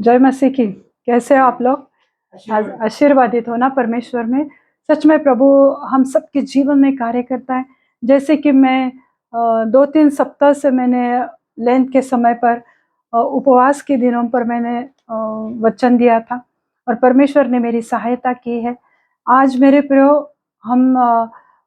जय मसीह की। कैसे हो आप लोग? आज आशीर्वादित हो ना परमेश्वर में। सच में प्रभु हम सबके जीवन में कार्य करता है। जैसे कि मैं 2-3 सप्ताह से मैंने लेंथ के समय पर उपवास के दिनों पर मैंने वचन दिया था और परमेश्वर ने मेरी सहायता की है। आज मेरे प्रियो हम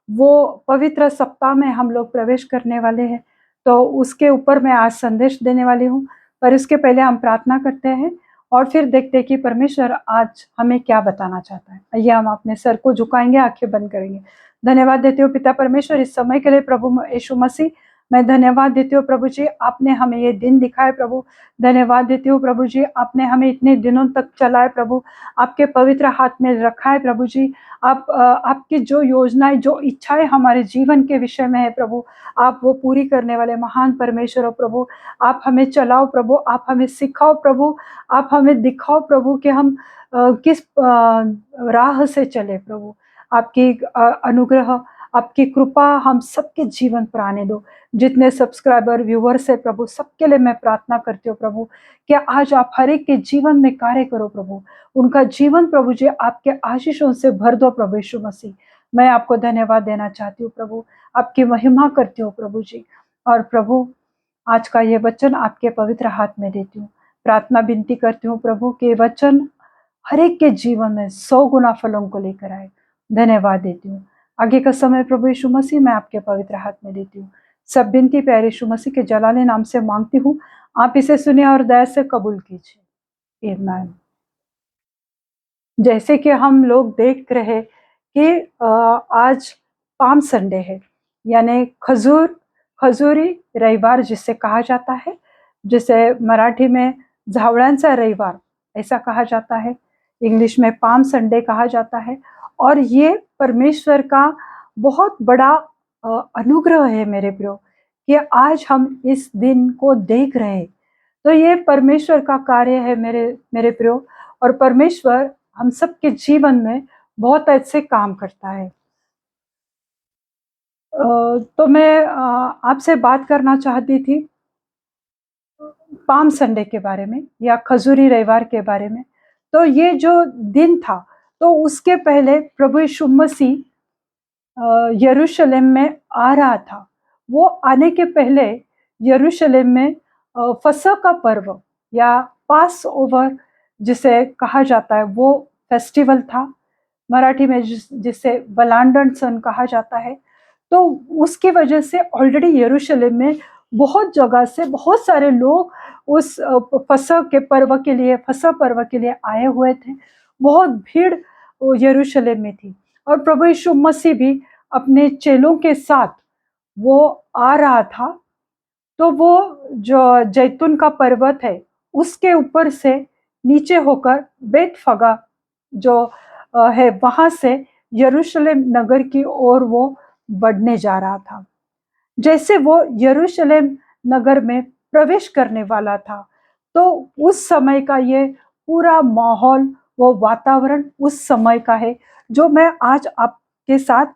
वो पवित्र सप्ताह में हम लोग प्रवेश करने वाले हैं, तो उसके ऊपर मैं आज संदेश देने वाली हूँ। पर इसके पहले हम प्रार्थना करते हैं और फिर देखते हैं कि परमेश्वर आज हमें क्या बताना चाहता है। आइए हम अपने सर को झुकाएंगे, आंखें बंद करेंगे। धन्यवाद देते हो पिता परमेश्वर इस समय के लिए। प्रभु यीशु मसीह, मैं धन्यवाद देती हूँ प्रभु जी, आपने हमें ये दिन दिखाए प्रभु। धन्यवाद देती हूँ प्रभु जी, आपने हमें इतने दिनों तक चलाए प्रभु, आपके पवित्र हाथ में रखा है प्रभु जी। आपकी जो योजनाएं, जो इच्छाएं हमारे जीवन के विषय में है प्रभु, आप वो पूरी करने वाले महान परमेश्वर हो प्रभु। आप हमें चलाओ प्रभु, आप हमें सिखाओ प्रभु, आप हमें दिखाओ प्रभु कि हम किस राह से चले प्रभु। आपकी अनुग्रह, आपकी कृपा हम सबके जीवन पर आने दो। जितने सब्सक्राइबर व्यूवर्स है प्रभु, सबके लिए मैं प्रार्थना करती हूँ प्रभु कि आज आप हर एक के जीवन में कार्य करो प्रभु। उनका जीवन प्रभु जी आपके आशीषों से भर दो प्रभु यीशु मसीह। मैं आपको धन्यवाद देना चाहती हूँ प्रभु, आपकी महिमा करती हूँ प्रभु जी। और प्रभु आज का ये वचन आपके पवित्र हाथ में देती हूँ। प्रार्थना विनती करती हूँ प्रभु कि वचन हर एक के जीवन में 100 गुना फलों को लेकर आए। धन्यवाद देती हूँ। आगे का समय प्रभु यीशु मसीह मैं आपके पवित्र हाथ में देती हूँ। सब विनती प्यारे यीशु मसीह के जलाले नाम से मांगती हूँ, आप इसे सुनिए और दया से कबूल कीजिए। आमीन। जैसे कि हम लोग देख रहे कि आज पाम संडे है, यानी खजूरी रविवार जिसे कहा जाता है, जिसे मराठी में झावळ्यांचा रविवार ऐसा कहा जाता है, इंग्लिश में पाम संडे कहा जाता है। और ये परमेश्वर का बहुत बड़ा अनुग्रह है मेरे प्रियो कि आज हम इस दिन को देख रहे हैं। तो ये परमेश्वर का कार्य है मेरे मेरे प्रियो। और परमेश्वर हम सबके जीवन में बहुत अच्छे काम करता है। तो मैं आपसे बात करना चाहती थी पाम संडे के बारे में या खजूरी रविवार के बारे में। तो ये जो दिन था, तो उसके पहले प्रभु यीशु मसीह यरूशलेम में आ रहा था। वो आने के पहले यरूशलेम में फसह का पर्व या पास ओवर जिसे कहा जाता है, वो फेस्टिवल था। मराठी में जिसे वलांडन सन कहा जाता है। तो उसकी वजह से ऑलरेडी यरूशलेम में बहुत जगह से बहुत सारे लोग उस फसह पर्व के लिए आए हुए थे। बहुत भीड़ यरूशलेम में थी और प्रभु यीशु मसीह भी अपने चेलों के साथ वो आ रहा था। तो वो जो जैतून का पर्वत है, उसके ऊपर से नीचे होकर बेतफगा जो है, वहां से यरूशलेम नगर की ओर वो बढ़ने जा रहा था। जैसे वो यरूशलेम नगर में प्रवेश करने वाला था, तो उस समय का ये पूरा माहौल, वो वातावरण उस समय का है जो मैं आज आपके साथ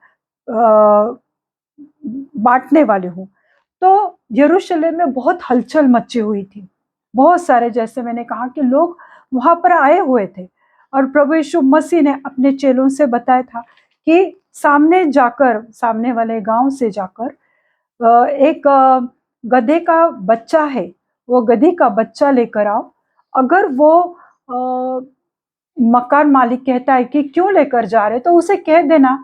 बांटने वाली हूँ। तो यरूशलेम में बहुत हलचल मची हुई थी। बहुत सारे, जैसे मैंने कहा कि लोग वहां पर आए हुए थे। और प्रभु यीशु मसीह ने अपने चेलों से बताया था कि सामने वाले गांव से जाकर एक गधे का बच्चा है, वो गधी का बच्चा लेकर आओ। अगर वो मकान मालिक कहता है कि क्यों लेकर जा रहे, तो उसे कह देना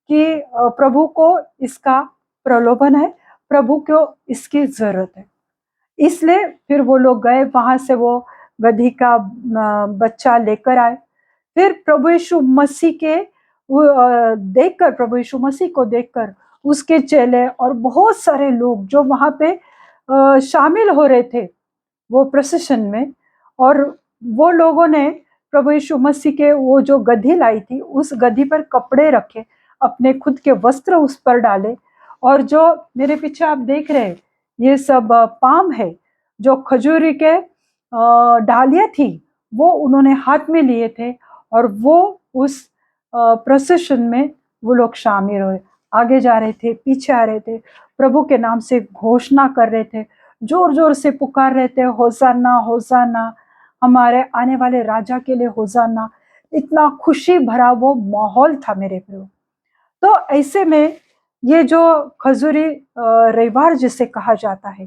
कि प्रभु को इसका प्रलोभन है, प्रभु को इसकी जरूरत है। इसलिए फिर वो लोग गए, वहां से वो गधी का बच्चा लेकर आए। फिर प्रभु यीशु मसीह के देखकर, प्रभु यीशु मसीह को देखकर उसके चेले और बहुत सारे लोग जो वहां पे शामिल हो रहे थे वो प्रोसेशन में, और वो लोगों ने प्रभु यीशु मसीह के वो जो गधी लाई थी, उस गधी पर कपड़े रखे, अपने खुद के वस्त्र उस पर डाले। और जो मेरे पीछे आप देख रहे हैं, ये सब पाम है, जो खजूरी के डालियां थी, वो उन्होंने हाथ में लिए थे। और वो उस प्रोसेशन में वो लोग शामिल हुए, आगे जा रहे थे, पीछे आ रहे थे, प्रभु के नाम से घोषणा कर रहे थे, जोर जोर से पुकार रहे थे, होसाना होसाना, हमारे आने वाले राजा के लिए होजाना, इतना खुशी भरा वो माहौल था मेरे प्रियो। तो ऐसे में ये जो खजूरी रविवार जिसे कहा जाता है,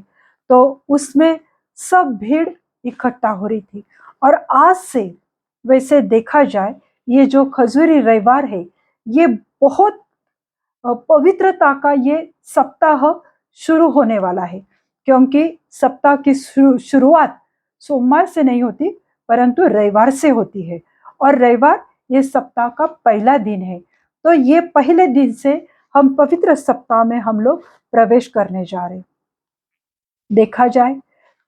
तो उसमें सब भीड़ इकट्ठा हो रही थी। और आज से वैसे देखा जाए, ये जो खजूरी रविवार है, ये बहुत पवित्रता का ये सप्ताह शुरू होने वाला है, क्योंकि सप्ताह की शुरुआत सोमवार से नहीं होती, परंतु रविवार से होती है। और रविवार ये सप्ताह का पहला दिन है। तो ये पहले दिन से हम पवित्र सप्ताह में हम लोग प्रवेश करने जा रहे हैं। देखा जाए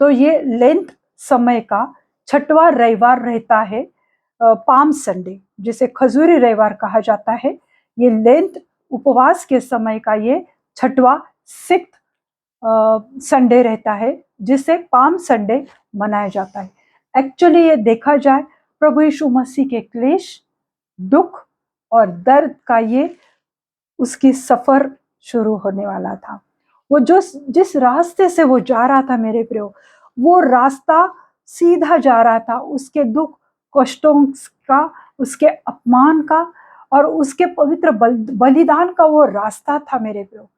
तो ये लेंथ समय का छठवां रविवार रहता है, पाम संडे जिसे खजूरी रविवार कहा जाता है। ये लेंथ उपवास के समय का ये छठवां सिक्स्थ संडे रहता है, जिसे पाम संडे मनाया जाता है। एक्चुअली ये देखा जाए, प्रभु यीशु मसीह के क्लेश, दुख और दर्द का ये उसकी सफर शुरू होने वाला था। वो जो जिस रास्ते से वो जा रहा था मेरे प्रियो, वो रास्ता सीधा जा रहा था उसके दुख कष्टों का, उसके अपमान का और उसके पवित्र बलिदान का वो रास्ता था मेरे प्रियो।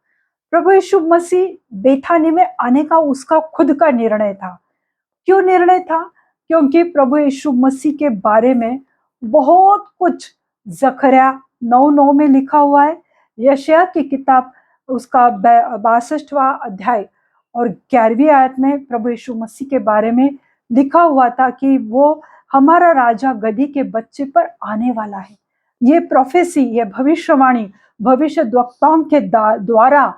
प्रभु यीशु मसीह बेथानी में आने का उसका खुद का निर्णय था। क्यों निर्णय था? क्योंकि प्रभु यीशु मसीह के बारे में बहुत कुछ जकरिया 9:9 में लिखा हुआ है। यशायाह की किताब उसका 62वां अध्याय और 11वीं आयत में प्रभु यीशु मसीह के बारे में लिखा हुआ था कि वो हमारा राजा गधी के बच्चे पर आने वाला है। ये प्रोफेसी, ये भविष्यवाणी भविष्य वक्ताओं के द्वारा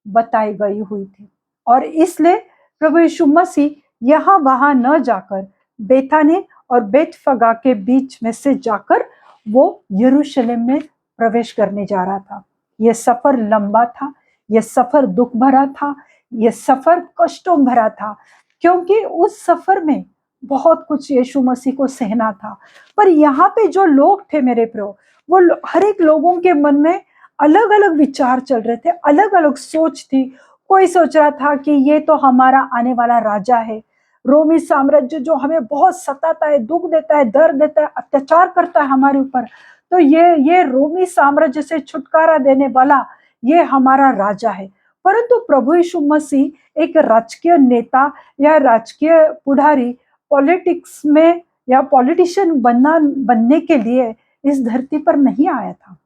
बताई गई हुई थी। और इसलिए प्रभु यीशु मसीह यहाँ वहां न जाकर बेथानी और बेतफगा के बीच में से जाकर वो यरूशलेम में प्रवेश करने जा रहा था। यह सफर लंबा था, यह सफर दुख भरा था, यह सफर कष्टों भरा था, क्योंकि उस सफर में बहुत कुछ यीशु मसीह को सहना था। पर यहाँ पे जो लोग थे मेरे प्रियो, वो हर एक लोगों के मन में अलग अलग विचार चल रहे थे, अलग अलग सोच थी। कोई सोच रहा था कि ये तो हमारा आने वाला राजा है, रोमी साम्राज्य जो हमें बहुत सताता है, दुख देता है, दर्द देता है, अत्याचार करता है हमारे ऊपर, तो ये रोमी साम्राज्य से छुटकारा देने वाला ये हमारा राजा है। परंतु प्रभु यीशु मसीह एक राजकीय नेता या राजकीय पुढ़ारी, पॉलिटिक्स में या पॉलिटिशियन बनने के लिए इस धरती पर नहीं आया था।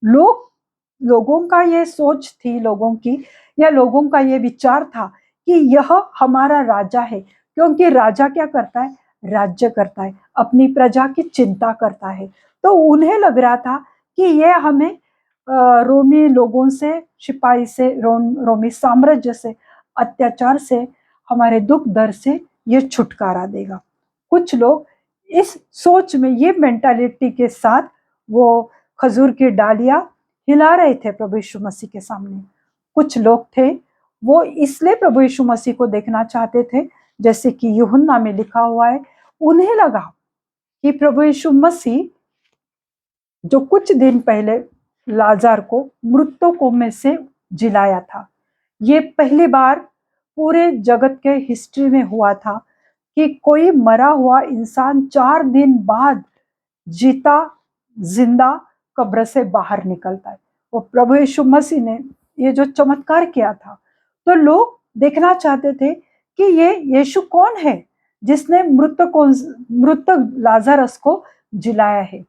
लोगों का ये सोच थी, लोगों की या लोगों का ये विचार था कि यह हमारा राजा है, क्योंकि राजा क्या करता है? राज्य करता है, अपनी प्रजा की चिंता करता है। तो उन्हें लग रहा था कि ये हमें रोमी लोगों से, सिपाही से, रोमी साम्राज्य से, अत्याचार से, हमारे दुख दर्द से ये छुटकारा देगा। कुछ लोग इस सोच में, ये मेंटालिटी के साथ वो खजूर की डालियां हिला रहे थे प्रभु यीशु मसीह के सामने। कुछ लोग थे वो इसलिए प्रभु यीशु मसीह को देखना चाहते थे, जैसे कि यूहन्ना में लिखा हुआ है, उन्हें लगा कि प्रभु यीशु मसीह जो कुछ दिन पहले लाजार को मृतकों में से जिलाया था, ये पहली बार पूरे जगत के हिस्ट्री में हुआ था कि कोई मरा हुआ इंसान 4 दिन बाद जीता जिंदा कब्र से बाहर निकलता है। वो प्रभु यीशु मसीह ने ये जो चमत्कार किया था, तो लोग देखना चाहते थे कि ये यीशु कौन है जिसने मृतक लाजरस को जिलाया है।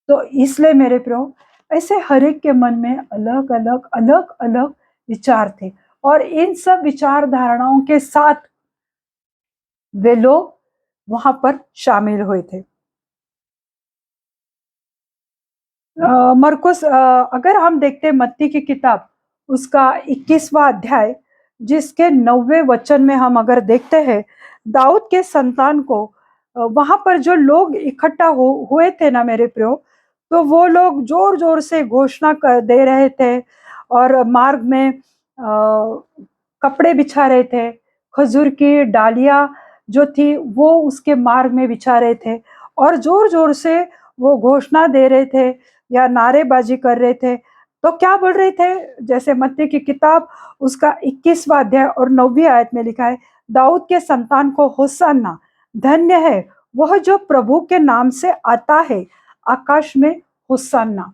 तो इसलिए मेरे प्रियो, ऐसे हर एक के मन में अलग अलग विचार थे, और इन सब विचार धारणाओं के साथ वे लोग वहां पर शामिल हुए थे। मरकुस, अगर हम देखते हैं मत्ती की किताब उसका 21वां अध्याय, जिसके 9वें वचन में हम अगर देखते हैं, दाऊद के संतान को वहां पर जो लोग इकट्ठा हुए थे ना मेरे प्रियो, तो वो लोग जोर जोर से घोषणा दे रहे थे और मार्ग में कपड़े बिछा रहे थे, खजूर की डालियां जो थी वो उसके मार्ग में बिछा रहे थे, और जोर जोर से वो घोषणा दे रहे थे या नारेबाजी कर रहे थे। तो क्या बोल रहे थे? जैसे मत्ती की किताब उसका 21वां अध्याय और 9वीं आयत में लिखा है, दाऊद के संतान को होसन्ना, धन्य है वह जो प्रभु के नाम से आता है, आकाश में होशाना।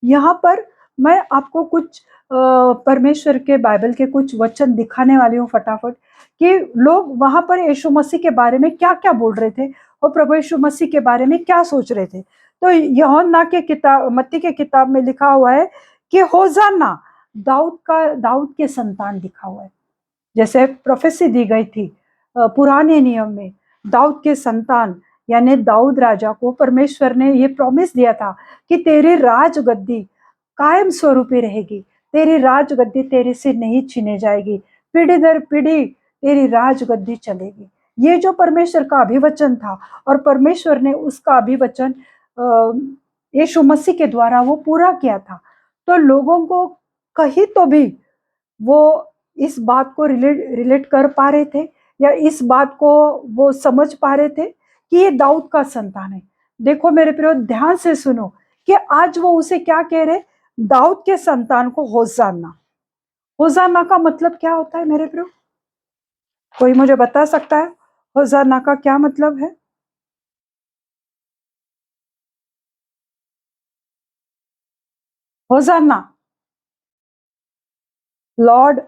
यहाँ पर मैं आपको कुछ परमेश्वर के बाइबल के कुछ वचन दिखाने वाली हूँ फटाफट, कि लोग वहां पर यीशु मसीह के बारे में क्या क्या बोल रहे थे और प्रभु यीशु मसीह के बारे में क्या सोच रहे थे। तो यूहन्ना के किताब, मत्ती के किताब में लिखा हुआ है कि होशाना, दाऊद के संतान लिखा हुआ है। जैसे प्रोफेसी दी गई थी पुराने नियम में, दाऊद के संतान यानी दाऊद राजा को परमेश्वर ने ये प्रॉमिस दिया था कि तेरी राज गद्दी कायम स्वरूपी रहेगी, तेरी राज गद्दी तेरे से नहीं छीने जाएगी, पीढ़ी दर पीढ़ी तेरी राज गद्दी चलेगी। ये जो परमेश्वर का अभिवचन था, और परमेश्वर ने उसका अभिवचन यीशु मसीह के द्वारा वो पूरा किया था। तो लोगों को कहीं तो भी वो इस बात को रिलेट कर पा रहे थे, या इस बात को वो समझ पा रहे थे कि ये दाऊद का संतान है। देखो मेरे प्रियो, ध्यान से सुनो कि आज वो उसे क्या कह रहे, दाऊद के संतान को होशाना। होशाना का मतलब क्या होता है मेरे प्रियो? कोई मुझे बता सकता है होशाना का क्या मतलब है? होशाना, लॉर्ड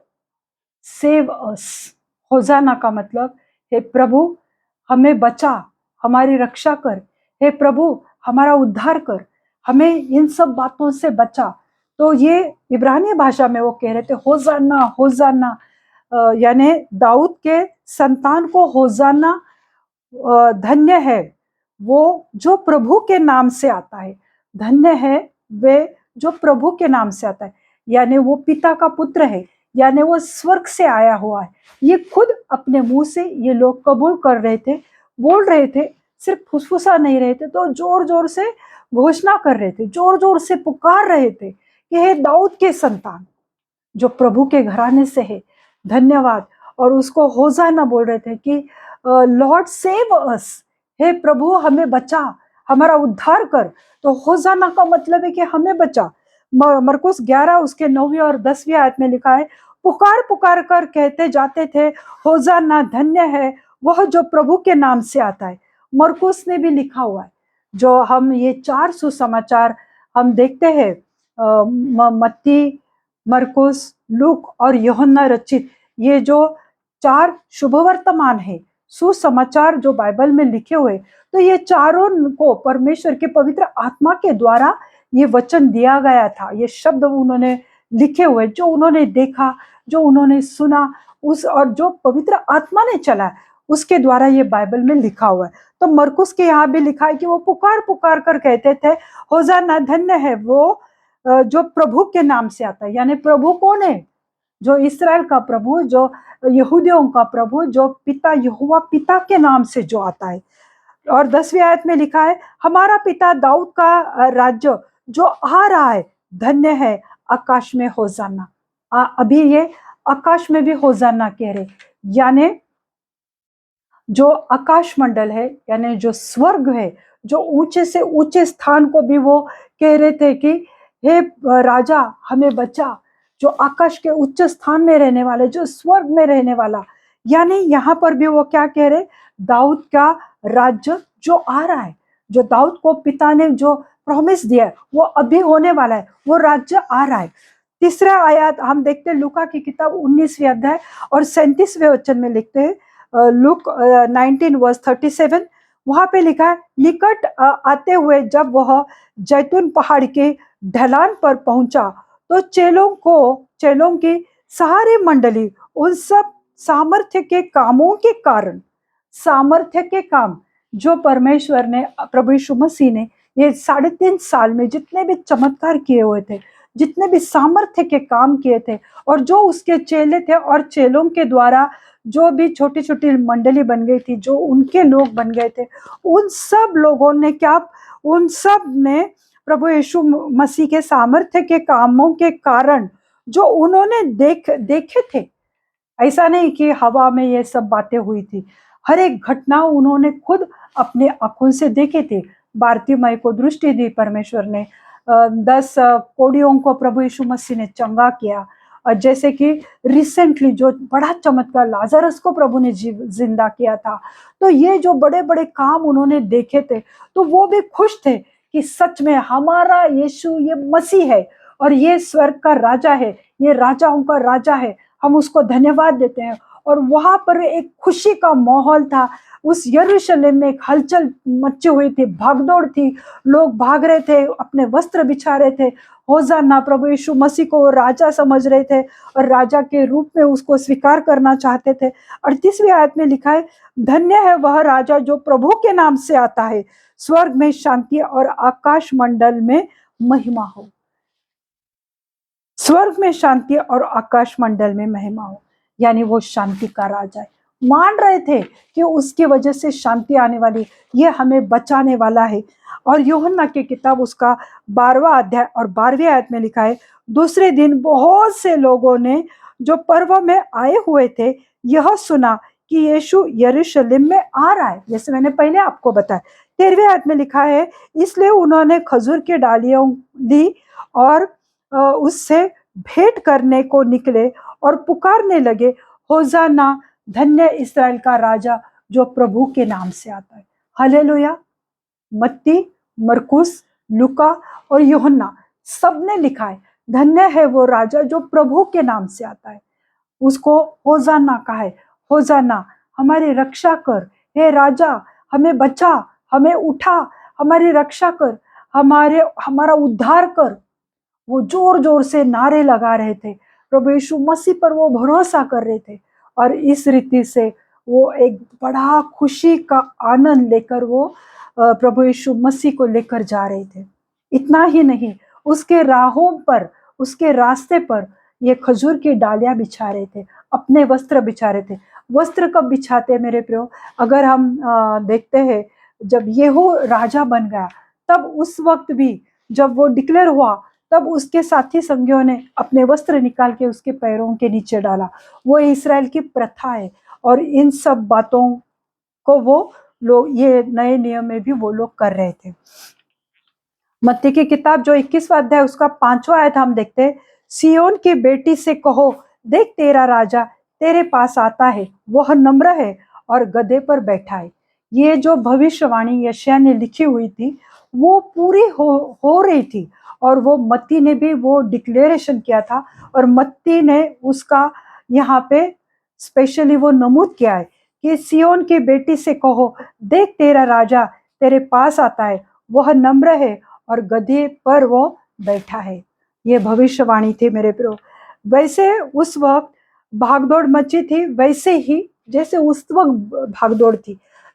सेव अस। होशाना का मतलब, हे प्रभु हमें बचा, हमारी रक्षा कर, हे प्रभु हमारा उद्धार कर, हमें इन सब बातों से बचा। तो ये इब्रानी भाषा में वो कह रहे थे होशाना होशाना, यानी दाऊद के संतान को होशाना, धन्य है वो जो प्रभु के नाम से आता है, धन्य है वे जो प्रभु के नाम से आता है। यानी वो पिता का पुत्र है, यानी वो स्वर्ग से आया हुआ है। ये खुद अपने मुंह से ये लोग कबूल कर रहे थे, बोल रहे थे, सिर्फ फुसफुसा नहीं रहे थे, तो जोर जोर से घोषणा कर रहे थे, जोर जोर से पुकार रहे थे कि हे दाऊद के संतान जो प्रभु के घराने से है, धन्यवाद। और उसको होशाना बोल रहे थे कि लॉर्ड सेव अस, हे प्रभु हमें बचा, हमारा उद्धार कर। तो होशाना का मतलब है कि हमें बचा। मरकुस 11 उसके 9वीं और 10वीं आयत में लिखा है, पुकार पुकार कर कहते जाते थे, होशाना, धन्य है वह जो प्रभु के नाम से आता है। मरकुस ने भी लिखा हुआ है। जो हम ये 4 सुसमाचार हम देखते हैं, मत्ती, मरकुस, लूक और यूहन्ना रचित, ये जो 4 शुभवर्तमान है, सुसमाचार जो बाइबल में लिखे हुए, तो ये चारों को परमेश्वर के पवित्र आत्मा के द्वारा ये वचन दिया गया था। ये शब्द उन्होंने लिखे हुए, जो उन्होंने देखा, जो उन्होंने सुना, उस और जो पवित्र आत्मा ने चला, उसके द्वारा ये बाइबल में लिखा हुआ है। तो मरकुस के यहाँ भी लिखा है कि वो पुकार पुकार कर कहते थे, होशाना, धन्य है वो जो प्रभु के नाम से आता है। यानी प्रभु कौन है? जो इस्राएल का प्रभु, जो यहूदियों का प्रभु, जो पिता यहोवा पिता के नाम से जो आता है। और 10वीं आयत में लिखा है, हमारा पिता दाऊद का राज्य जो आ रहा है, धन्य है आकाश में होशाना। अभी ये आकाश में भी होशाना कह रहे, यानी जो आकाश मंडल है, यानी जो स्वर्ग है, जो ऊंचे से ऊंचे स्थान को भी वो कह रहे थे कि हे राजा हमें बचा, जो आकाश के उच्च स्थान में रहने वाले, जो स्वर्ग में रहने वाला। यानी यहाँ पर भी वो क्या कह रहे, दाऊद का राज्य जो आ रहा है, जो दाऊद को पिता ने जो प्रॉमिस दिया है, वो अभी होने वाला है, वो राज्य आ रहा है। तीसरा आयत हम देखते हैं लूका की किताब 19वीं अध्याय और 37वें वचन में लिखते हैं, लुक 19 वर्स 37, वहां पे लिखा है, निकट आते हुए जब वह जैतून पहाड़ के ढलान पर पहुंचा, तो चेलों की सारी मंडली उन सब सामर्थ्य के कामों के कारण, सामर्थ्य के काम जो परमेश्वर ने, प्रभु यीशु मसीह ने ये 3.5 साल में जितने भी चमत्कार किए हुए थे, जितने भी सामर्थ्य के काम किए थे, और जो उसके चेले थे और चेलों के द्वारा जो भी छोटी छोटी मंडली बन गई थी, जो उनके लोग बन गए थे, उन सब लोगों ने क्या, उन सब ने प्रभु यीशु मसीह के सामर्थ्य के कामों के कारण जो उन्होंने देखे थे, ऐसा नहीं कि हवा में ये सब बातें हुई थी, हर एक घटना उन्होंने खुद अपने आंखों से देखे थे। बारतीमय को दृष्टि दी परमेश्वर ने, 10 कोढ़ियों को प्रभु यीशु मसीह ने चंगा किया, और जैसे कि रिसेंटली जो बड़ा चमत्कार लाजरस को प्रभु ने जिंदा किया था, तो ये जो बड़े बड़े काम उन्होंने देखे थे, तो वो भी खुश थे कि सच में हमारा यीशु ये मसीह है और ये स्वर्ग का राजा है, ये राजाओं का राजा है, हम उसको धन्यवाद देते हैं। और वहां पर एक खुशी का माहौल था। उस यरूशलेम में एक हलचल मची हुई थी, भागदौड़ थी, लोग भाग रहे थे, अपने वस्त्र बिछा रहे थे, होजाना, प्रभु यीशु मसीह को राजा समझ रहे थे और राजा के रूप में उसको स्वीकार करना चाहते थे। 38वीं आयत में लिखा है, धन्य है वह राजा जो प्रभु के नाम से आता है, स्वर्ग में शांति और आकाश मंडल में महिमा हो। स्वर्ग में शांति और आकाश मंडल में महिमा हो, यानी वो शांति का राजा है। मान रहे थे कि उसकी वजह से शांति आने वाली, ये हमें बचाने वाला है। और यूहन्ना की किताब उसका 12वां अध्याय और 12वीं आयत में लिखा है, दूसरे दिन बहुत से लोगों ने जो पर्व में आए हुए थे यह सुना कि यीशु यरूशलेम में आ रहा है, जैसे मैंने पहले आपको बताया। 13वीं आयत में लिखा है, इसलिए उन्होंने खजूर की डालियां ली और उससे भेंट करने को निकले और पुकारने लगे, होजाना, धन्य इस्राएल का राजा जो प्रभु के नाम से आता है। हालेलुया। मत्ती, मरकुस, लूका और यूहन्ना सबने लिखा है, धन्य है वो राजा जो प्रभु के नाम से आता है। उसको होजाना कहा है, होजाना, हमारी रक्षा कर, हे राजा हमें बचा, हमें उठा, हमारी रक्षा कर, हमारा उद्धार कर। वो जोर जोर से नारे लगा रहे थे, प्रभु यीशु मसीह पर वो भरोसा कर रहे थे और इस रीति से वो एक बड़ा खुशी का आनंद लेकर वो प्रभु यीशु मसीह को लेकर जा रहे थे। इतना ही नहीं, उसके राहों पर, उसके रास्ते पर ये खजूर की डालियां बिछा रहे थे, अपने वस्त्र बिछा रहे थे। वस्त्र कब बिछाते मेरे प्रियो? अगर हम देखते हैं, जब येहू राजा बन गया, तब उस वक्त भी जब वो डिक्लेयर हुआ, तब उसके साथी संगियों ने अपने वस्त्र निकाल के उसके पैरों के नीचे डाला। वो इस्राएल की प्रथा है और इन सब बातों को वो लोग ये नए नियम में भी वो लोग कर रहे थे। मत्ती की किताब जो 21वां अध्याय उसका 5वां आयत हम देखते हैं, सियोन की बेटी से कहो, देख तेरा राजा तेरे पास आता है, वह नम्र है और गधे पर बैठा है। ये जो भविष्यवाणी यशायाह ने लिखी हुई थी वो पूरी हो रही थी और वो मत्ती ने भी वो डिक्लेरेशन किया था और मत्ती ने उसका यहाँ पे स्पेशली वो नमूद किया है कि सियोन की बेटी से कहो, देख तेरा राजा तेरे पास आता है, वह नम्र है और गधे पर वो बैठा है। ये भविष्यवाणी थी मेरे प्रियो। वैसे उस वक्त भागदौड़ मची थी, वैसे ही जैसे उस वक्त भागदौड़ थी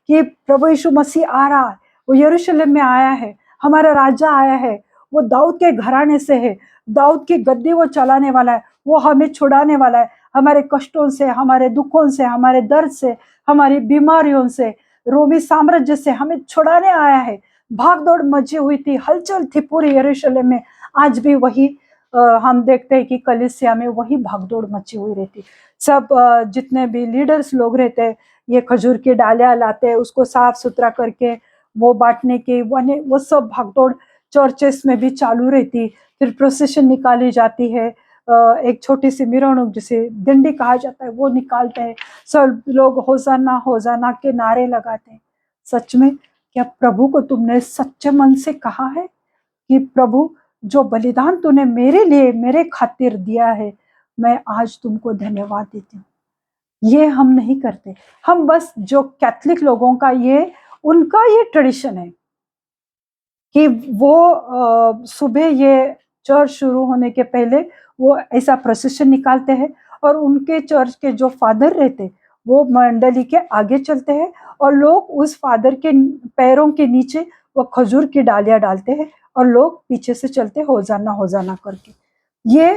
कि प्रभु यीशु मसीह आ रहा है, वो यरूशलेम में आया है, हमारा राजा आया है, वो दाऊद के घराने से है, दाऊद की गद्दी वो चलाने वाला है, वो हमें छुड़ाने वाला है, हमारे कष्टों से, हमारे दुखों से, हमारे दर्द से, हमारी बीमारियों से, रोमी साम्राज्य से हमें छुड़ाने आया है। भागदौड़ मची हुई थी, हलचल थी पूरी यरूशलेम में। आज भी वही हम देखते हैं कि कलीसिया में वही भागदौड़ मची हुई रहती। सब जितने भी लीडर्स लोग रहते हैं, ये खजूर की डालियां लाते, उसको साफ सुथरा करके वो बांटने की वो सब भागदौड़ चर्चेस में भी चालू रहती। फिर प्रोसेशन निकाली जाती है, एक छोटी सी मिरवणुक जिसे दिंडी कहा जाता है वो निकालते हैं, सब लोग होजाना होजाना के नारे लगाते हैं। सच में क्या प्रभु को तुमने सच्चे मन से कहा है कि प्रभु जो बलिदान तूने मेरे लिए, मेरे खातिर दिया है, मैं आज तुमको धन्यवाद देती हूँ? ये हम नहीं करते। हम बस जो कैथलिक लोगों का ये उनका ये ट्रेडिशन है कि वो सुबह ये चर्च शुरू होने के पहले वो ऐसा प्रोसेशन निकालते हैं और उनके चर्च के जो फादर रहते वो मंडली के आगे चलते हैं और लोग उस फादर के पैरों के नीचे वो खजूर की डालियां डालते हैं और लोग पीछे से चलते होजाना करके। ये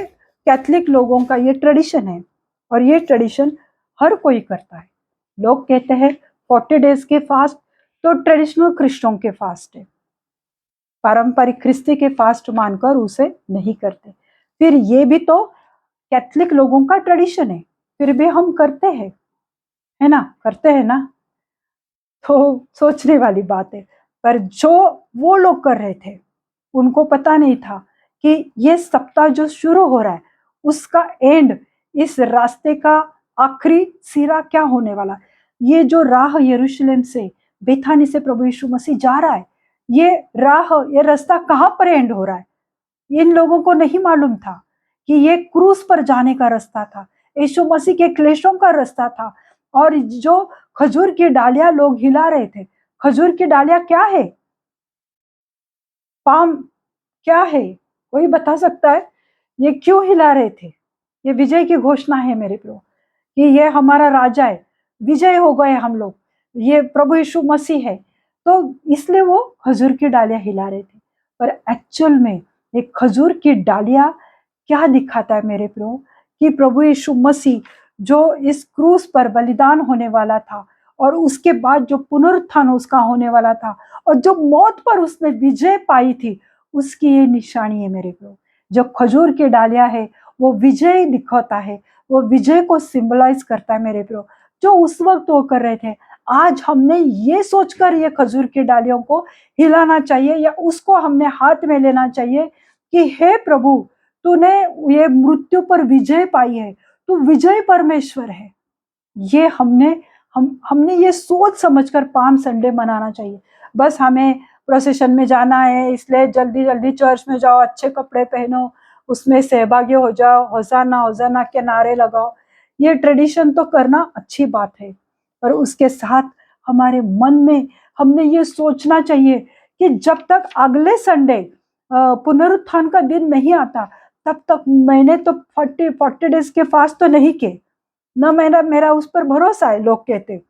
कैथलिक लोगों का ये ट्रेडिशन है और ये ट्रेडिशन हर कोई करता है। लोग कहते हैं 40 डेज के फास्ट तो ट्रेडिशनल क्रिश्चियनों के फास्ट है, पारंपरिक ख्रिस्ती के फास्ट मानकर उसे नहीं करते। फिर ये भी तो कैथलिक लोगों का ट्रेडिशन है, फिर भी हम करते हैं, है ना, करते हैं ना। तो सोचने वाली बात है। पर जो वो लोग कर रहे थे उनको पता नहीं था कि ये सप्ताह जो शुरू हो रहा है उसका एंड, इस रास्ते का आखिरी सिरा क्या होने वाला। ये जो राह यरूशलेम से, बेथानी से प्रभु यीशु मसीह जा रहा है, ये राह, ये रास्ता कहाँ पर एंड हो रहा है, इन लोगों को नहीं मालूम था कि ये क्रूस पर जाने का रास्ता था, यीशु मसीह के क्लेशों का रास्ता था। और जो खजूर की डालियां लोग हिला रहे थे, खजूर की डालियां क्या है, पाम क्या है, कोई बता सकता है? ये क्यों हिला रहे थे? ये विजय की घोषणा है मेरे प्रभु, कि ये हमारा राजा है, विजय हो गए हम लोग, ये प्रभु यीशु मसीह है। तो इसलिए वो खजूर की डालियां हिला रहे थे। पर एक्चुअल में एक खजूर की डालियां क्या दिखाता है मेरे प्रभु, कि प्रभु यीशु मसीह जो इस क्रूस पर बलिदान होने वाला था, और उसके बाद जो पुनरुत्थान उसका होने वाला था, और जो मौत पर उसने विजय पाई थी, उसकी ये निशानी है मेरे प्रभु। जो खजूर की डालियां है वो विजय दिखाता है, वो विजय को सिंबलाइज करता है मेरे प्रभु। जो उस वक्त वो कर रहे थे, आज हमने ये सोचकर ये खजूर की डालियों को हिलाना चाहिए, या उसको हमने हाथ में लेना चाहिए कि हे प्रभु, तूने ये मृत्यु पर विजय पाई है, तू विजय परमेश्वर है। ये हमने ये सोच समझकर पाम संडे मनाना चाहिए। बस हमें प्रोसेशन में जाना है, इसलिए जल्दी जल्दी चर्च में जाओ, अच्छे कपड़े पहनो, उसमें सहभागी हो जाओ, होसाना होसाना के नारे लगाओ। ये ट्रेडिशन तो करना अच्छी बात है, पर उसके साथ हमारे मन में हमने ये सोचना चाहिए कि जब तक अगले संडे पुनरुत्थान का दिन नहीं आता, तब तक मैंने तो 40 डेज के फास्ट तो नहीं किए ना, मेरा मेरा उस पर भरोसा है। लोग कहते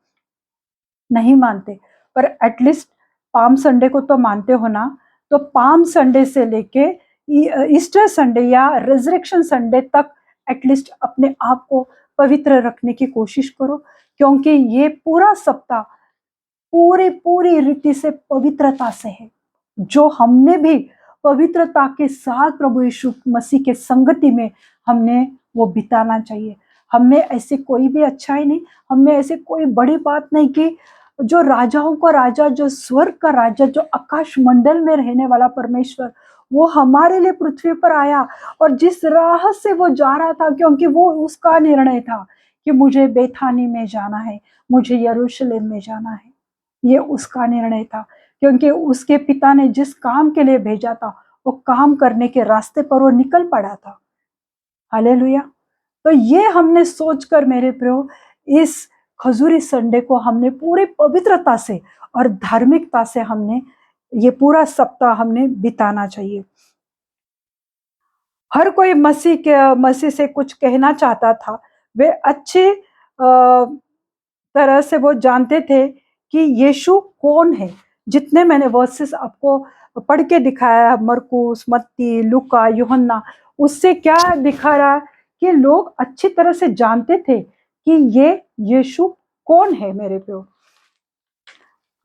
नहीं मानते, पर एटलीस्ट पाम संडे को तो मानते हो ना। तो पाम संडे से लेके ईस्टर संडे या रिजरेक्शन संडे तक एटलीस्ट अपने आप को पवित्र रखने की कोशिश करो, क्योंकि ये पूरा सप्ताह पूरी पूरी रीति से पवित्रता से है, जो हमने भी पवित्रता के साथ प्रभु यीशु मसीह के संगति में हमने वो बिताना चाहिए। हमने ऐसे कोई भी अच्छाई नहीं, हमने ऐसे कोई बड़ी बात नहीं की। जो राजाओं का राजा, जो स्वर्ग का राजा, जो आकाश मंडल में रहने वाला परमेश्वर, वो हमारे लिए पृथ्वी पर आया, और जिस राह से वो जा रहा था, क्योंकि वो उसका निर्णय था कि मुझे बेथानी में जाना है, मुझे यरूशलेम में जाना है, ये उसका निर्णय था, क्योंकि उसके पिता ने जिस काम के लिए भेजा था, वो काम करने के रास्ते पर वो निकल पड़ा था। हालेलुया। तो ये हमने सोचकर मेरे प्रभु, इस खजूरी संडे को हमने पूरी पवित्रता से और धार्मिकता से हमने ये पूरा सप्ताह हमने बिताना चाहिए। हर कोई मसीह से कुछ कहना चाहता था। वे अच्छे तरह से वो जानते थे कि यीशु कौन है। जितने मैंने वर्सेस आपको पढ़ के दिखाया, मरकुस, मत्ती, लूका, यूहन्ना, उससे क्या दिखा रहा कि लोग अच्छी तरह से जानते थे कि ये यीशु कौन है मेरे प्यो।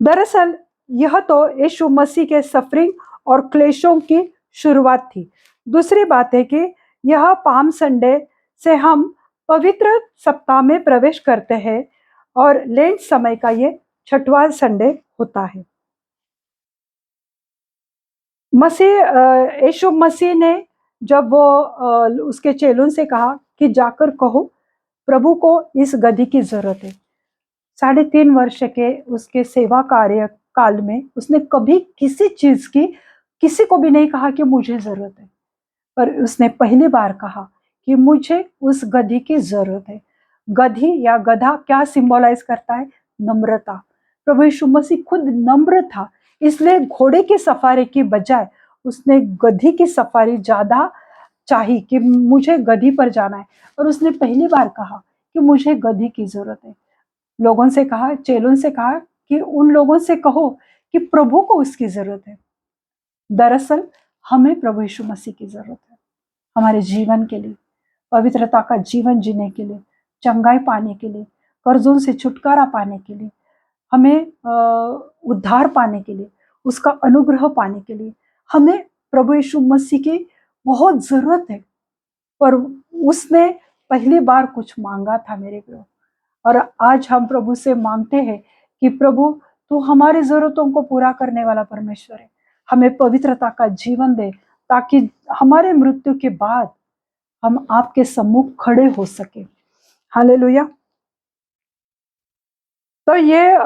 दरअसल यह तो यीशु मसीह के सफरिंग और क्लेशों की शुरुआत थी। दूसरी बात है कि यह पाम संडे से हम पवित्र सप्ताह में प्रवेश करते हैं, और लेंट समय का ये 6वां संडे होता है। यीशु मसीह ने जब वो उसके चेलों से कहा कि जाकर कहो प्रभु को इस गधी की जरूरत है। 3.5 वर्ष के उसके सेवा कार्य काल में उसने कभी किसी चीज की किसी को भी नहीं कहा कि मुझे जरूरत है, पर उसने पहली बार कहा कि मुझे उस गधी की जरूरत है। गधी या गधा क्या सिंबलाइज करता है? नम्रता। प्रभु यीशु मसीह खुद नम्र था, इसलिए घोड़े की सफारी की बजाय उसने गधी की सफारी ज्यादा चाही कि मुझे गधी पर जाना है, और उसने पहली बार कहा कि मुझे गधी की जरूरत है। लोगों से कहा, चेलों से कहा कि उन लोगों से कहो कि प्रभु को उसकी जरूरत है। दरअसल हमें प्रभु यीशु मसीह की जरूरत है हमारे जीवन के लिए, पवित्रता का जीवन जीने के लिए, चंगाई पाने के लिए, कर्जों से छुटकारा पाने के लिए, हमें उद्धार पाने के लिए, उसका अनुग्रह पाने के लिए हमें प्रभु यीशु मसीह की बहुत जरूरत है। पर उसने पहली बार कुछ मांगा था मेरे प्रभु, और आज हम प्रभु से मांगते हैं कि प्रभु तू हमारी जरूरतों को पूरा करने वाला परमेश्वर है, हमें पवित्रता का जीवन दे, ताकि हमारे मृत्यु के बाद हम आपके सम्मुख खड़े हो सके। हालेलुया। तो ये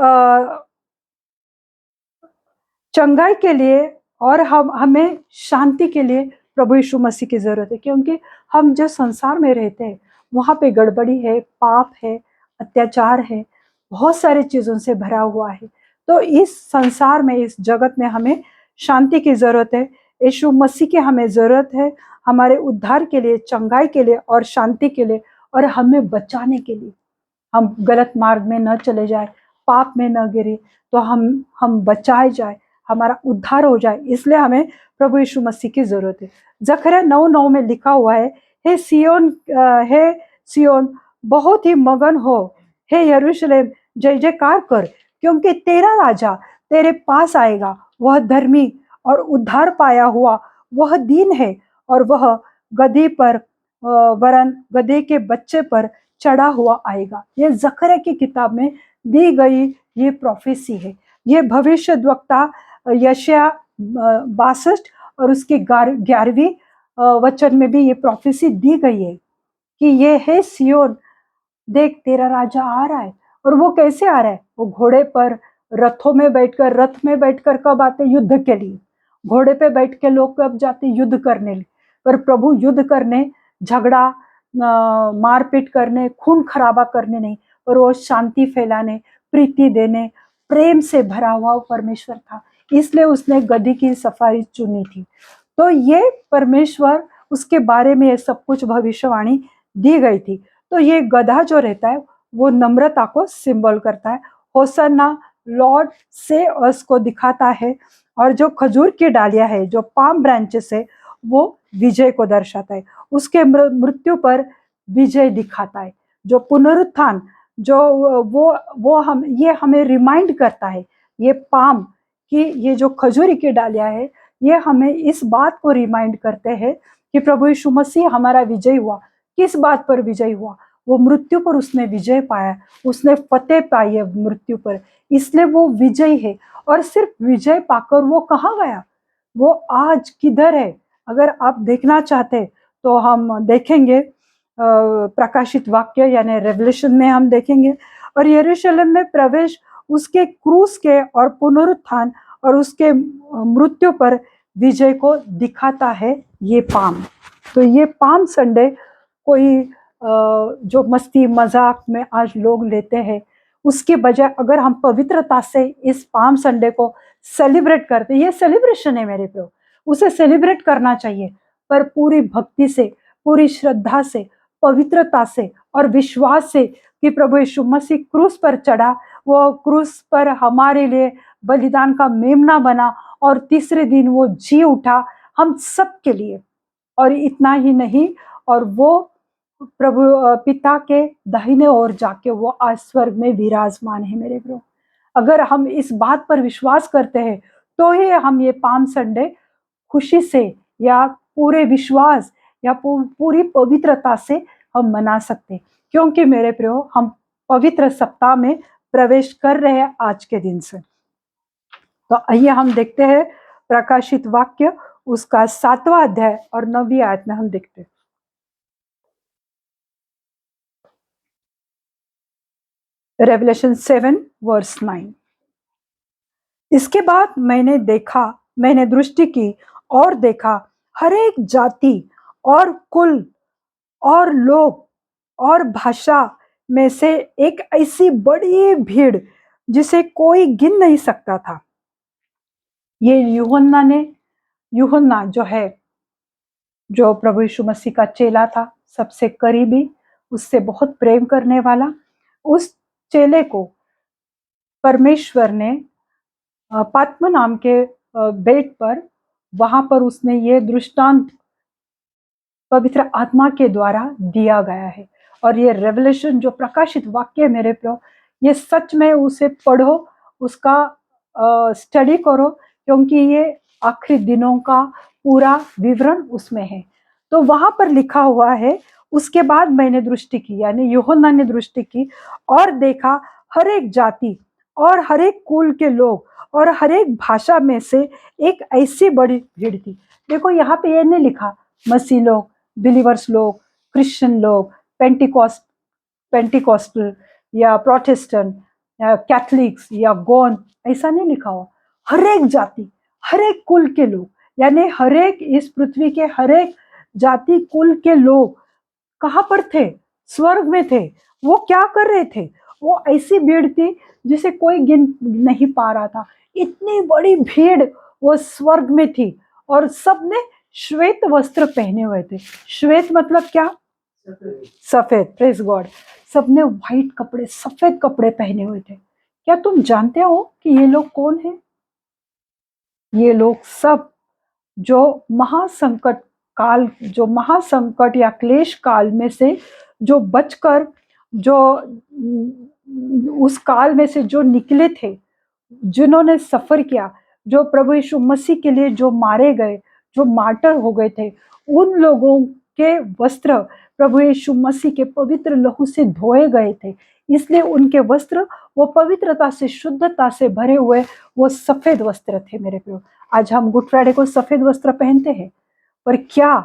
चंगाई के लिए और हमें शांति के लिए प्रभु यीशु मसीह की जरूरत है, क्योंकि हम जो संसार में रहते हैं वहां पे गड़बड़ी है, पाप है, अत्याचार है, बहुत सारी चीजों से भरा हुआ है। तो इस संसार में, इस जगत में हमें शांति की जरूरत है। यीशु मसीह की हमें जरूरत है, हमारे उद्धार के लिए, चंगाई के लिए और शांति के लिए, और हमें बचाने के लिए। हम गलत मार्ग में न चले जाए, पाप में न गिरे, तो हम बचाए जाए, हमारा उद्धार हो जाए। इसलिए हमें प्रभु यीशु मसीह की जरूरत है। जकरिया 9:9 में लिखा हुआ है, हे सियोन बहुत ही मगन हो, हे यरूशलेम जय जयकार कर, क्योंकि तेरा राजा तेरे पास आएगा। वह धर्मी और उद्धार पाया हुआ, वह दीन है, और वह गधी पर वरन गधे के बच्चे पर चढ़ा हुआ आएगा। ये जकरिया की किताब में दी गई ये प्रोफेसी है। ये भविष्यद्वक्ता यशायाह 62 और उसके 11वीं वचन में भी ये प्रोफेसी दी गई है कि ये है सियोन, देख तेरा राजा आ रहा है। और वो कैसे आ रहा है? वो घोड़े पर, रथों में बैठकर। रथ में बैठकर कब आते? युद्ध के लिए। घोड़े पे बैठ के लोग कब जाते? युद्ध करने लिए। पर प्रभु युद्ध करने, झगड़ा, मारपीट करने, खून खराबा करने नहीं, पर वो शांति फैलाने, प्रीति देने, प्रेम से भरा हुआ परमेश्वर था। इसलिए उसने गधी की सफारी चुनी थी। तो ये परमेश्वर, उसके बारे में ये सब कुछ भविष्यवाणी दी गई थी। तो ये गधा जो रहता है वो नम्रता को सिंबल करता है। होसन्ना लॉर्ड से अस को दिखाता है, और जो खजूर की डालियां है, जो पाम ब्रांचेस है, वो विजय को दर्शाता है। उसके मृत्यु पर विजय दिखाता है। जो पुनरुत्थान, जो वो हम ये हमें रिमाइंड करता है, ये पाम कि ये जो खजूरी की डालियां है, ये हमें इस बात को रिमाइंड करते हैं कि प्रभु यीशु मसीह हमारा विजय हुआ। किस बात पर विजय हुआ? वो मृत्यु पर उसने विजय पाया, उसने फतेह पाई है मृत्यु पर, इसलिए वो विजय है। और सिर्फ विजय पाकर वो कहाँ गया? वो आज किधर है? अगर आप देखना चाहते तो हम देखेंगे प्रकाशित वाक्य यानी रेवलेशन में हम देखेंगे। और यरूशलेम में प्रवेश उसके क्रूस के और पुनरुत्थान और उसके मृत्यु पर विजय को दिखाता है ये पाम। तो ये पाम संडे कोई जो मस्ती मजाक में आज लोग लेते हैं, उसके बजाय अगर हम पवित्रता से इस पाम संडे को सेलिब्रेट करते, ये सेलिब्रेशन है मेरे प्रो, उसे सेलिब्रेट करना चाहिए, पर पूरी भक्ति से, पूरी श्रद्धा से, पवित्रता से और विश्वास से कि प्रभु यीशु मसीह क्रूस पर चढ़ा, वो क्रूस पर हमारे लिए बलिदान का मेमना बना, और तीसरे दिन वो जी उठा हम सब के लिए। और इतना ही नहीं, और वो प्रभु पिता के दाहिने ओर जाके वो आज स्वर्ग में विराजमान है मेरे प्रो। अगर हम इस बात पर विश्वास करते हैं तो ही हम ये पाम संडे खुशी से या पूरे विश्वास या पूरी पवित्रता से हम मना सकते, क्योंकि मेरे प्रियो हम पवित्र सप्ताह में प्रवेश कर रहे हैं आज के दिन से। तो आइए हम देखते हैं प्रकाशित वाक्य उसका 7वां अध्याय और 9वीं आयत में हम देखते हैं। Revelation 7 verse 9। इसके बाद मैंने दृष्टि की और देखा, हर एक जाति और कुल और लोग और भाषा में से एक ऐसी बड़ी भीड़ जिसे कोई गिन नहीं सकता था। ये यूहन्ना जो है, जो प्रभु यीशु मसीह का चेला था, सबसे करीबी, उससे बहुत प्रेम करने वाला, उस चेले को परमेश्वर ने पात्म नाम के बेट पर, वहां पर उसने ये दृष्टांत पवित्र आत्मा के द्वारा दिया गया है। और ये रेवलेशन जो प्रकाशित वाक्य मेरे प्रो, ये सच में उसे पढ़ो, उसका स्टडी करो, क्योंकि ये आखिरी दिनों का पूरा विवरण उसमें है। तो वहां पर लिखा हुआ है, उसके बाद मैंने दृष्टि की, यानी यूहन्ना ने दृष्टि की और देखा, हर एक जाति और हर एक कुल के लोग और हर एक भाषा में से एक ऐसी बड़ी भीड़ थी। देखो यहाँ पे ये नहीं लिखा मसीह लोग, बिलीवर्स लोग, क्रिश्चियन लोग, पेंटिकॉस्टल या प्रोटेस्टेंट या कैथलिक्स या गौंड, ऐसा नहीं लिखा हुआ। हर एक जाति, हर एक कुल के लोग, यानी हर एक इस पृथ्वी के हर एक जाति कुल के लोग कहाँ पर थे? स्वर्ग में थे। वो क्या कर रहे थे? वो ऐसी भीड़ थी जिसे कोई गिन नहीं पा रहा था। इतनी बड़ी भीड़ वो स्वर्ग में थी और सबने श्वेत वस्त्र पहने हुए थे। श्वेत मतलब क्या? सफेद। Praise God. सबने व्हाइट कपड़े, सफेद कपड़े पहने हुए थे। क्या तुम जानते हो कि ये लोग कौन हैं? ये लोग सब जो महासंकट काल, जो महासंकट या क्लेश काल में से जो बचकर, जो उस काल में से जो निकले थे, जिन्होंने सफर किया, जो प्रभु यीशु मसीह के लिए जो मारे गए, जो मार्टर हो गए थे, उन लोगों के वस्त्र प्रभु यीशु मसीह के पवित्र लहू से धोए गए थे। इसलिए उनके वस्त्र वो पवित्रता से, शुद्धता से भरे हुए वो सफेद वस्त्र थे। मेरे प्रियो, आज हम गुड फ्राइडे को सफेद वस्त्र पहनते हैं, पर क्या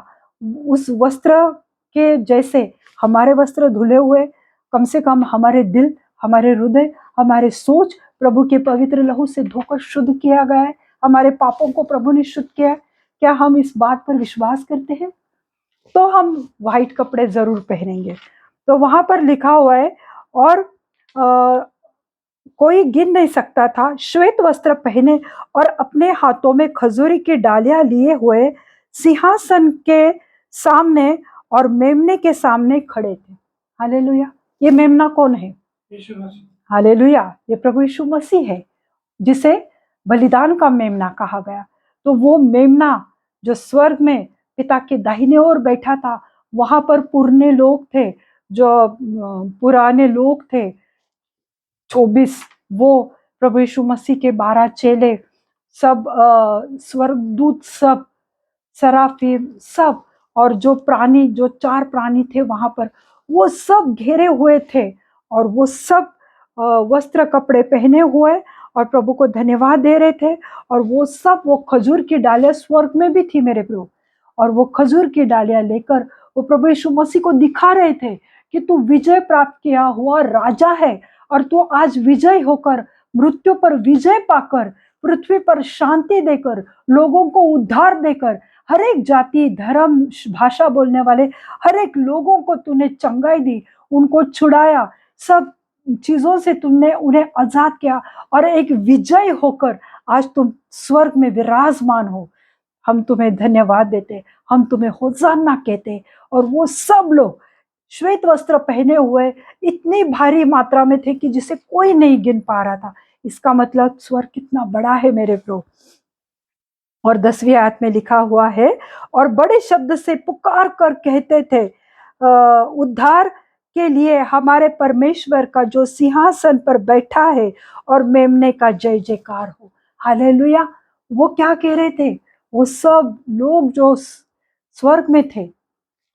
उस वस्त्र के जैसे हमारे वस्त्र धुले हुए? कम से कम हमारे दिल, हमारे हृदय, हमारे सोच प्रभु के पवित्र लहू से धोकर शुद्ध किया गया है। हमारे पापों को प्रभु ने शुद्ध किया है। क्या हम इस बात पर विश्वास करते हैं? तो हम व्हाइट कपड़े जरूर पहनेंगे। तो वहां पर लिखा हुआ है, और कोई गिन नहीं सकता था, श्वेत वस्त्र पहने और अपने हाथों में खजूरी की डालियां लिए हुए सिंहासन के सामने और मेमने के सामने खड़े थे। हालेलुया। ये मेमना कौन है? हालेलुया। ये प्रभु यीशु मसीह है, जिसे बलिदान का मेमना कहा गया। तो वो मेमना जो स्वर्ग में पिता के दाहिने ओर बैठा था, वहां पर पुराने लोग थे, जो पुराने लोग थे 24, वो प्रभु यीशु मसीह के 12 चेले, सब स्वर्गदूत, सब सराफीम, सब, और जो प्राणी, जो 4 प्राणी थे वहां पर, वो सब घेरे हुए थे और वो सब वस्त्र कपड़े पहने हुए और प्रभु को धन्यवाद दे रहे थे। और वो सब, वो खजूर की डालियां स्वर्ग में भी थी मेरे प्रभु, और वो खजूर की डालियां लेकर वो प्रभु यीशु मसीह को दिखा रहे थे कि तू विजय प्राप्त किया हुआ राजा है, और तू आज विजय होकर, मृत्यु पर विजय पाकर, पृथ्वी पर शांति देकर, लोगों को उद्धार देकर, हर एक जाति, धर्म, भाषा बोलने वाले हर एक लोगों को तूने चंगाई दी, उनको छुड़ाया, सब चीजों से तुमने उन्हें आजाद किया, और एक विजय होकर आज तुम स्वर्ग में विराजमान हो। हम तुम्हें धन्यवाद देते, हम तुम्हें होसाना कहते। और वो सब लोग श्वेत वस्त्र पहने हुए इतनी भारी मात्रा में थे कि जिसे कोई नहीं गिन पा रहा था। इसका मतलब स्वर्ग कितना बड़ा है मेरे प्रभु। और 10वीं आयत में लिखा हुआ है, और बड़े शब्द से पुकार कर कहते थे, उद्धार के लिए हमारे परमेश्वर का जो सिंहासन पर बैठा है और मेमने का जय जयकार हो। हालेलुया। वो क्या कह रहे थे? वो सब लोग जो स्वर्ग में थे,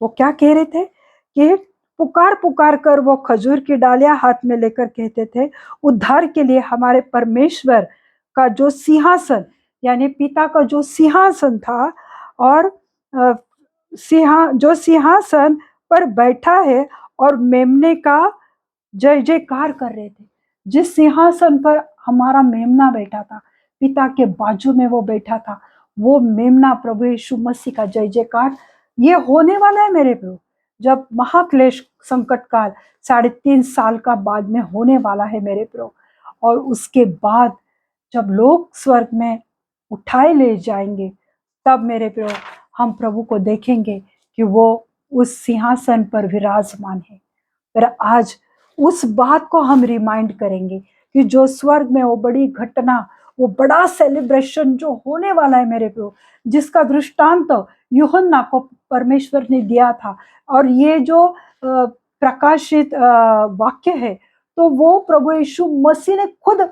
वो क्या कह रहे थे कि पुकार पुकार कर वो खजूर की डालियां हाथ में लेकर कहते थे, उद्धार के लिए हमारे परमेश्वर का जो सिंहासन, यानी पिता का जो सिंहासन था, और जो सिंहासन पर बैठा है और मेमने का जय जयकार कर रहे थे। जिस सिंहासन पर हमारा मेमना बैठा था, पिता के बाजू में वो बैठा था, वो मेमना प्रभु यीशु मसीह का जय जयकार ये होने वाला है मेरे प्रभु। जब महाक्लेश संकट काल 3.5 साल का बाद में होने वाला है मेरे प्रभु, और उसके बाद जब लोग स्वर्ग में उठाए ले जाएंगे, तब मेरे प्रभु हम प्रभु को देखेंगे कि वो उस सिंहासन पर विराजमान है। पर आज उस बात को हम रिमाइंड करेंगे कि जो स्वर्ग में वो बड़ी घटना, वो बड़ा सेलिब्रेशन जो होने वाला है मेरे प्रभु, जिसका दृष्टांत यूहन्ना को परमेश्वर ने दिया था, और ये जो प्रकाशित वाक्य है, तो वो प्रभु यीशु मसीह ने खुद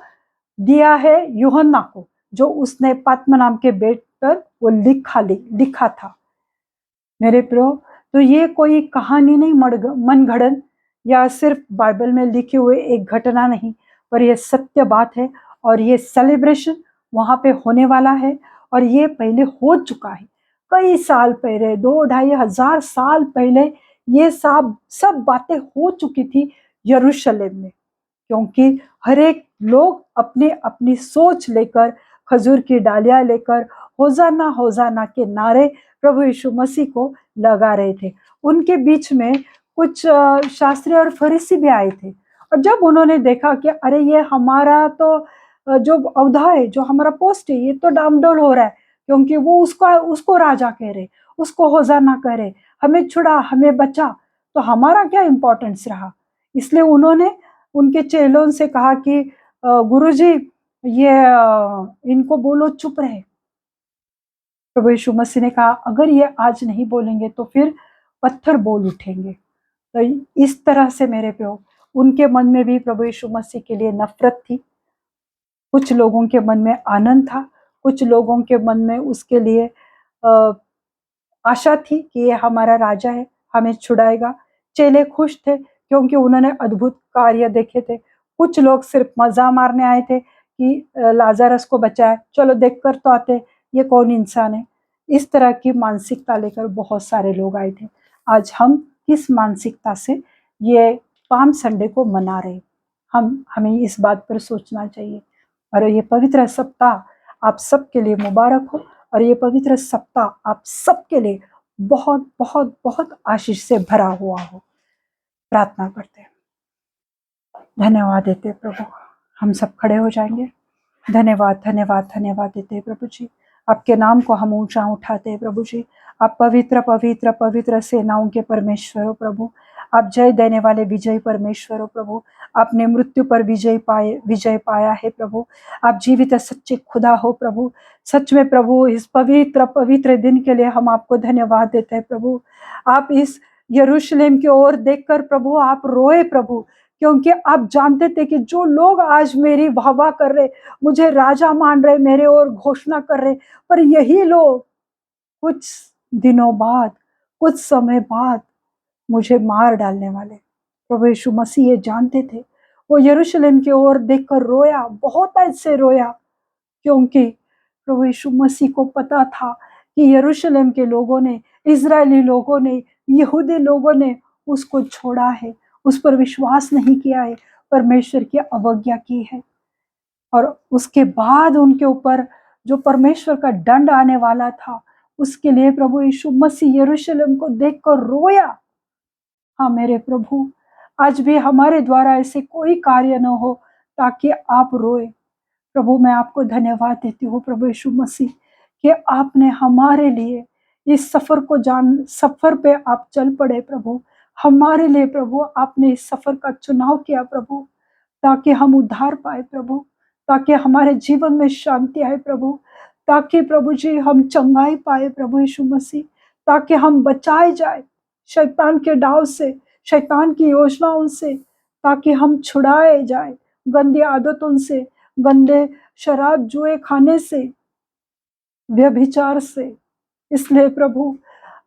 दिया है यूहन्ना को, जो उसने पद्म नाम के बेट पर वो लिखा था मेरे प्रभु। तो ये कोई कहानी नहीं, मनगढ़ंत या सिर्फ बाइबल में लिखे हुए एक घटना नहीं, पर यह सत्य बात है। और ये सेलिब्रेशन वहां पे होने वाला है, और ये पहले हो चुका है। कई साल पहले, 2-2.5 हजार साल पहले ये सब सब बातें हो चुकी थी यरूशलेम में, क्योंकि हर एक लोग अपने अपनी सोच लेकर, खजूर की डालियां लेकर होजाना होजाना के नारे प्रभु यीशु मसीह को लगा रहे थे। उनके बीच में कुछ शास्त्री और फरीसी भी आए थे, और जब उन्होंने देखा कि अरे ये हमारा तो जो औधा है, जो हमारा पोस्ट है, ये तो डामडोल हो रहा है, क्योंकि वो उसको राजा कह रहे, उसको होजाना कह रहे, हमें छुड़ा, हमें बचा, तो हमारा क्या इंपॉर्टेंस रहा। इसलिए उन्होंने उनके चेलों से कहा कि गुरुजी ये इनको बोलो चुप रहे। प्रभु यीशु मसीह ने कहा अगर ये आज नहीं बोलेंगे तो फिर पत्थर बोल उठेंगे। तो इस तरह से मेरे प्रभु, उनके मन में भी प्रभु यीशु मसीह के लिए नफरत थी। कुछ लोगों के मन में आनंद था, कुछ लोगों के मन में उसके लिए आशा थी कि ये हमारा राजा है, हमें छुड़ाएगा। चेले खुश थे क्योंकि उन्होंने अद्भुत कार्य देखे थे। कुछ लोग सिर्फ मजा मारने आए थे कि लाजरस को बचाए, चलो देख कर तो आते ये कौन इंसान है। इस तरह की मानसिकता लेकर बहुत सारे लोग आए थे। आज हम किस मानसिकता से ये पाम संडे को मना रहे, हमें इस बात पर सोचना चाहिए। और ये पवित्र सप्ताह आप सबके लिए मुबारक हो, और ये पवित्र सप्ताह आप सबके लिए बहुत बहुत बहुत आशीष से भरा हुआ हो। प्रार्थना करते हैं। धन्यवाद देते प्रभु, हम सब खड़े हो जाएंगे। धन्यवाद धन्यवाद धन्यवाद देते प्रभु जी, आपके नाम को हम ऊंचा उठाते हैं प्रभु जी। आप पवित्र पवित्र पवित्र सेनाओं के परमेश्वर हो प्रभु, आप जय देने वाले विजय परमेश्वर हो प्रभु। आपने मृत्यु पर विजय पाया है प्रभु। आप जीवित सच्चे खुदा हो प्रभु। सच में प्रभु, इस पवित्र पवित्र दिन के लिए हम आपको धन्यवाद देते हैं प्रभु। आप इस यरूशलेम की ओर देखकर प्रभु आप रोए प्रभु, क्योंकि आप जानते थे कि जो लोग आज मेरी वाहवाह कर रहे, मुझे राजा मान रहे, मेरे ओर घोषणा कर रहे, पर यही लोग कुछ दिनों बाद, कुछ समय बाद मुझे मार डालने वाले। प्रभु यीशु मसीह ये जानते थे। वो यरूशलेम की ओर देखकर रोया, बहुत ऐसे रोया, क्योंकि प्रभु यीशु मसीह को पता था कि यरूशलेम के लोगों ने, इजरायली लोगों ने, यहूदी लोगों ने उसको छोड़ा है, उस पर विश्वास नहीं किया है, परमेश्वर की अवज्ञा की है। और उसके बाद उनके ऊपर जो परमेश्वर का दंड आने वाला था, उसके लिए प्रभु यीशु मसीह यरूशलेम को देखकर रोया। हाँ मेरे प्रभु, आज भी हमारे द्वारा ऐसे कोई कार्य न हो ताकि आप रोए। प्रभु मैं आपको धन्यवाद देती हूँ प्रभु यीशु मसीह, कि आपने हमारे लिए इस सफर पे आप चल पड़े प्रभु। हमारे लिए प्रभु आपने इस सफर का चुनाव किया प्रभु, ताकि हम उद्धार पाए प्रभु, ताकि हमारे जीवन में शांति आए प्रभु, ताकि प्रभु जी हम चंगाई पाए प्रभु यीशु मसीह, ताकि हम बचाए जाए शैतान के डाव से, शैतान की योजनाओं से, ताकि हम छुड़ाए जाए गंदी आदतों से, गंदे शराब जुए खाने से, व्यभिचार से। इसलिए प्रभु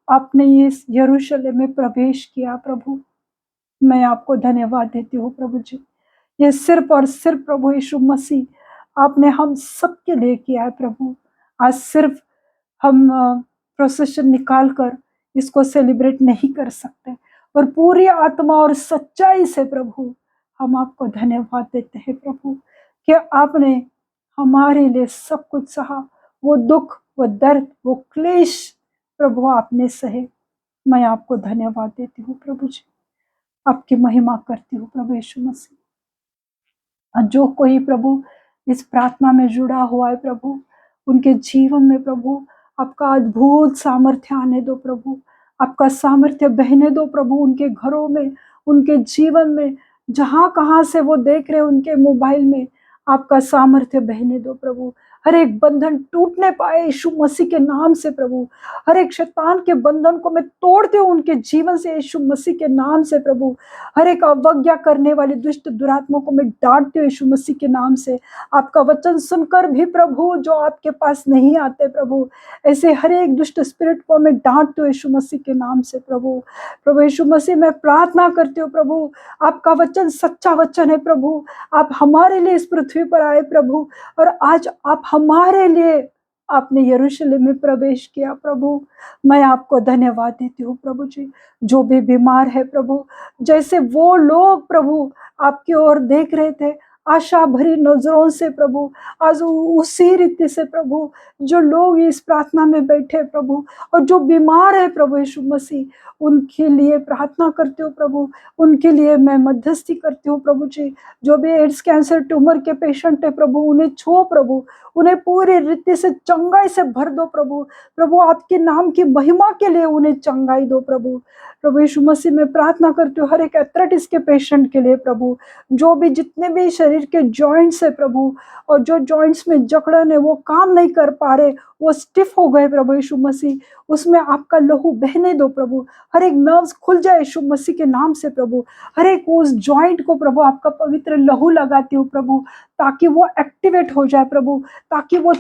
आपने इस यरूशलेम में प्रवेश किया प्रभु। मैं आपको धन्यवाद देती हूँ प्रभु जी। ये सिर्फ और सिर्फ प्रभु यीशु मसीह आपने हम सबके लिए किया है प्रभु। आज सिर्फ हम प्रोसेशन निकाल कर इसको सेलिब्रेट नहीं कर सकते, और पूरी आत्मा और सच्चाई से प्रभु हम आपको धन्यवाद देते हैं प्रभु, कि आपने हमारे लिए सब कुछ सहा। वो दुख, वो दर्द, वो क्लेश प्रभु आपने सहे। मैं आपको धन्यवाद देती हूँ प्रभु जी, आपकी महिमा करती हूँ प्रभु यीशु मसीह। जो कोई प्रभु इस प्रार्थना में जुड़ा हुआ है प्रभु, उनके जीवन में प्रभु आपका अद्भुत सामर्थ्य आने दो प्रभु, आपका सामर्थ्य बहने दो प्रभु उनके घरों में, उनके जीवन में, जहां कहां से वो देख रहे उनके मोबाइल में, आपका सामर्थ्य बहने दो प्रभु। हर एक बंधन टूटने पाए यीशु मसीह के नाम से प्रभु। हर एक शैतान के बंधन को मैं तोड़ती हूँ उनके जीवन से यीशु मसीह के नाम से प्रभु। हर एक अवज्ञा करने वाले दुष्ट दुरात्मा को मैं डांटती हूँ यीशु मसीह के नाम से। आपका वचन सुनकर भी प्रभु जो आपके पास नहीं आते प्रभु, ऐसे हर एक दुष्ट स्पिरिट को मैं डांटती हूँ यीशु मसीह के नाम से प्रभु। प्रभु यीशु मसीह मैं प्रार्थना करती हूँ प्रभु, आपका वचन सच्चा वचन है प्रभु। आप हमारे लिए इस पृथ्वी पर आए प्रभु, और आज आप हमारे लिए आपने यरूशलेम में प्रवेश किया प्रभु। मैं आपको धन्यवाद देती हूँ प्रभु जी। जो भी बीमार है प्रभु, जैसे वो लोग प्रभु आपकी ओर देख रहे थे आशा भरी नजरों से प्रभु, आज उसी रीति से प्रभु जो लोग इस प्रार्थना में बैठे प्रभु और जो बीमार है प्रभु यीशु मसीह, उनके लिए प्रार्थना करती हूँ प्रभु। उनके लिए मैं मध्यस्थी करती हूँ प्रभु जी। जो भी एड्स कैंसर ट्यूमर के पेशेंट है प्रभु, उन्हें छो प्रभु, उन्हें पूरी रीति से चंगाई से भर दो प्रभु। प्रभु आपके नाम की महिमा के लिए उन्हें चंगाई दो प्रभु। प्रभु यीशु मसीह में प्रार्थना करती हूँ हर एक एथलेटिक्स के पेशेंट के लिए प्रभु, जो भी जितने भी शरीर के जॉइंट्स है प्रभु, और जो जॉइंट्स में जकड़न है, वो काम नहीं कर पा रहे, वो स्टिफ हो गए प्रभु यीशु मसीह, उसमें आपका लहू बहने दो प्रभु। हर एक नर्व्स खुल जाए यीशु मसीह के नाम से प्रभु। हर एक उस जॉइंट को प्रभु आपका पवित्र लहू लगाती हूँ प्रभु, ताकि वो एक्टिवेट हो जाए प्रभु, ताकि वो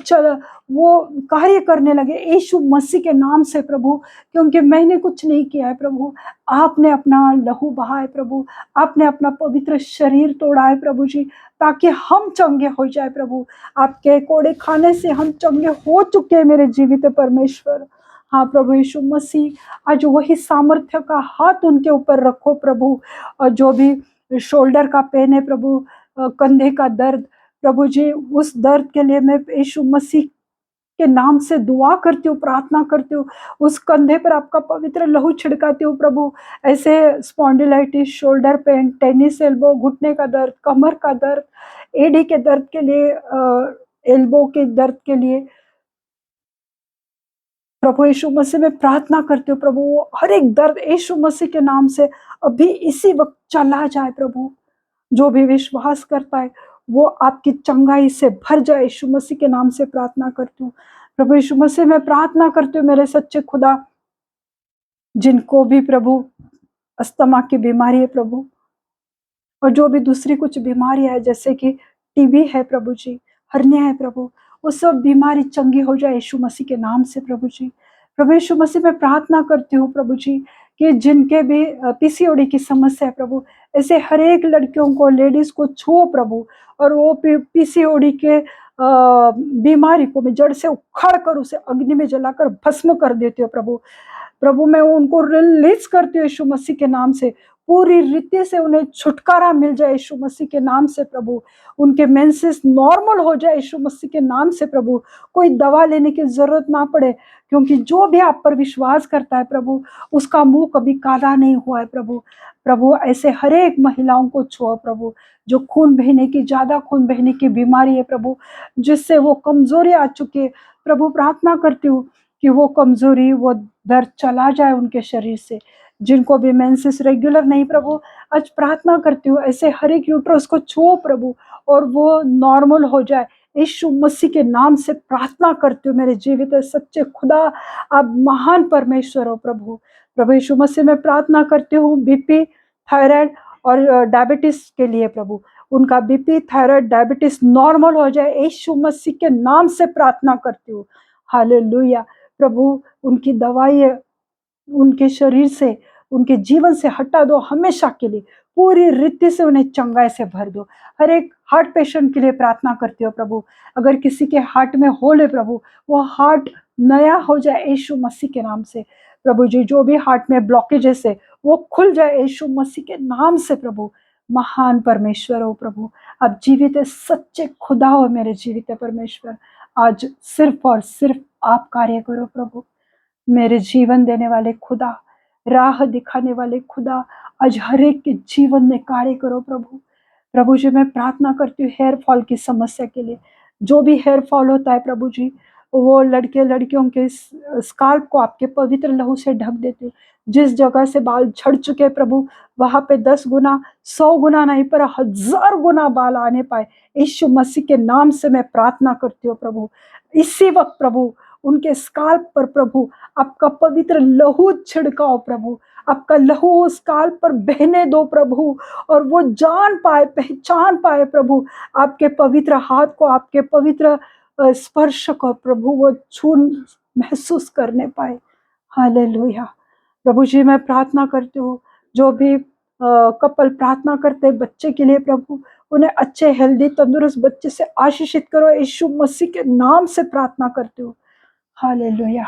कार्य करने लगे यीशु मसीह के नाम से प्रभु। क्योंकि मैंने कुछ नहीं किया है प्रभु, आपने अपना लहू बहाया है प्रभु, आपने अपना पवित्र शरीर तोड़ा है प्रभु जी, ताकि हम चंगे हो जाए प्रभु। आपके कोड़े खाने से हम चंगे हो चुके हैं मेरे जीवित परमेश्वर। हाँ प्रभु यीशु मसीह, आज वही सामर्थ्य का हाथ उनके ऊपर रखो प्रभु। और जो भी शोल्डर का पेन है प्रभु, कंधे का दर्द प्रभु जी, उस दर्द के लिए मैं यीशु मसीह के नाम से दुआ करती हूँ, प्रार्थना करती हूँ। उस कंधे पर आपका पवित्र लहू छिड़काती हूँ प्रभु। ऐसे spondylitis, shoulder pain, tennis elbow, घुटने का दर्द, कमर का दर्द, एडी के दर्द के लिए, एल्बो के दर्द के लिए प्रभु यीशु मसीह में प्रार्थना करती हूँ प्रभु। वो हर एक दर्द यीशु मसीह के नाम से अभी इसी वक्त चला जाए प्रभु। जो भी विश्वास करता है वो आपकी चंगाई से भर जाए, यीशु मसीह के नाम से प्रार्थना करती हूँ प्रभु यीशु मसीह में प्रार्थना करती हूँ मेरे सच्चे खुदा। जिनको भी प्रभु अस्थमा की बीमारी है प्रभु, और जो भी दूसरी कुछ बीमारियां है जैसे कि टीबी है प्रभु जी, हर्निया है प्रभु, वो सब बीमारी चंगी हो जाए यीशु मसीह के नाम से प्रभु जी। प्रभु यीशु मसीह में प्रार्थना करती हूँ प्रभु जी कि जिनके भी पीसीओडी की समस्या है प्रभु, ऐसे हर एक लड़कियों को, लेडीज को छुओ प्रभु, और वो पीसीओडी के बीमारी को मैं जड़ से उखाड़ कर उसे अग्नि में जलाकर भस्म कर देती हूँ प्रभु। प्रभु मैं उनको रिलीज करती हूँ यीशु मसीह के नाम से, पूरी रीति से उन्हें छुटकारा मिल जाए यीशु मसीह के नाम से प्रभु। उनके मेंसेस नॉर्मल हो जाए यीशु मसीह के नाम से प्रभु। कोई दवा लेने की जरूरत ना पड़े, क्योंकि जो भी आप पर विश्वास करता है प्रभु, उसका मुंह कभी काला नहीं हुआ है प्रभु। प्रभु ऐसे हर एक महिलाओं को छुओ प्रभु, जो खून बहने की, ज्यादा खून बहने की बीमारी है प्रभु, जिससे वो कमजोरी आ चुकी है प्रभु। प्रार्थना करती हूँ कि वो कमजोरी, वो दर्द चला जाए उनके शरीर से। जिनको भी मेंसेस रेगुलर नहीं प्रभु, आज प्रार्थना करती हूँ ऐसे हर एक यूट्रस को छुओ प्रभु, और वो नॉर्मल हो जाए यीशु मसीह के नाम से प्रार्थना करती हूँ मेरे जीवित सच्चे खुदा। आप महान परमेश्वर हो प्रभु। प्रभु यीशु मसीह में प्रार्थना करती हूँ बीपी, थायराइड और डायबिटीज के लिए प्रभु। उनका बीपी, थायराइड, डायबिटीज नॉर्मल हो जाए यीशु मसीह के नाम से प्रार्थना करती हूँ। हालेलुया प्रभु। उनकी दवाई उनके शरीर से, उनके जीवन से हटा दो हमेशा के लिए, पूरी रीति से उन्हें चंगाई से भर दो। हर एक हार्ट पेशेंट के लिए प्रार्थना करती हो प्रभु। अगर किसी के हार्ट में होल है प्रभु, वो हार्ट नया हो जाए यीशु मसीह के नाम से प्रभु जी। जो भी हार्ट में ब्लॉकेजेस है वो खुल जाए यीशु मसीह के नाम से प्रभु। महान परमेश्वर हो प्रभु, आप जीवित सच्चे खुदा हो मेरे जीवित परमेश्वर। आज सिर्फ और सिर्फ आप कार्य करो प्रभु। मेरे जीवन देने वाले खुदा, राह दिखाने वाले खुदा, आज हर एक के जीवन में कार्य करो प्रभु। प्रभु जी मैं प्रार्थना करती हूँ हेयर फॉल की समस्या के लिए। जो भी हेयर फॉल होता है प्रभु जी, वो लड़के लड़कियों के स्काल्प को आपके पवित्र लहू से ढक देते। जिस जगह से बाल झड़ चुके प्रभु, वहां पे 10 गुना, 100 गुना नहीं पर 1000 गुना बाल आने पाए यीशु मसीह के नाम से मैं प्रार्थना करती हूँ प्रभु। इसी वक्त प्रभु उनके स्काल्प पर प्रभु आपका पवित्र लहू छिड़काओ प्रभु। आपका लहू उस काल पर बहने दो प्रभु, और वो जान पाए, पहचान पाए प्रभु आपके पवित्र हाथ को, आपके पवित्र स्पर्श को प्रभु, वो छू महसूस करने पाए। हालेलुया प्रभु जी मैं प्रार्थना करती हूँ जो भी कपल प्रार्थना करते बच्चे के लिए प्रभु, उन्हें अच्छे हेल्दी तंदुरुस्त बच्चे से आशीषित करो, यीशु मसीह के नाम से प्रार्थना करती हूँ। हालेलुया।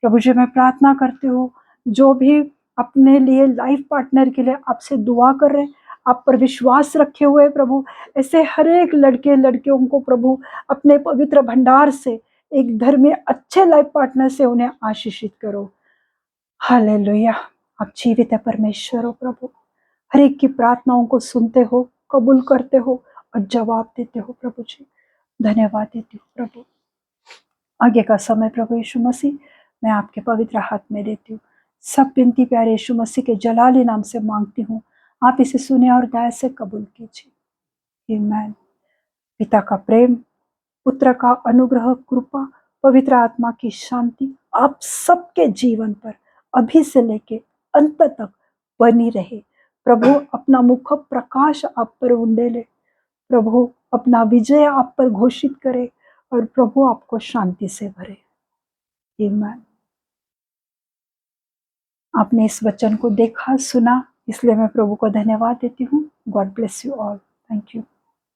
प्रभु जी मैं प्रार्थना करती हूँ, जो भी अपने लिए लाइफ पार्टनर के लिए आपसे दुआ कर रहे हैं, आप पर विश्वास रखे हुए प्रभु, ऐसे हर एक लड़के लड़कियों को प्रभु अपने पवित्र भंडार से एक धर्मी अच्छे लाइफ पार्टनर से उन्हें आशीषित करो। हालेलुया। आप जीवित है परमेश्वर हो प्रभु, हर एक की प्रार्थनाओं को सुनते हो, कबूल करते हो और जवाब देते हो प्रभु जी। धन्यवाद देती हूँ प्रभु। आगे का समय प्रभु यीशु मसीह मैं आपके पवित्र हाथ में देती हूँ। सब विनती प्यारे यीशु मसीह के जलाली नाम से मांगती हूँ, आप इसे सुने और दया से कबूल कीजिए। आमीन। पिता का प्रेम, पुत्र का अनुग्रह, कृपा, पवित्र आत्मा की शांति आप सबके जीवन पर अभी से लेके अंत तक बनी रहे। प्रभु अपना मुख प्रकाश आप पर उंडेले, प्रभु अपना विजय आप पर घोषित करे और प्रभु आपको शांति से भरे। आमीन। आपने इस वचन को देखा, सुना, इसलिए मैं प्रभु को धन्यवाद देती हूँ। God bless you all. Thank you.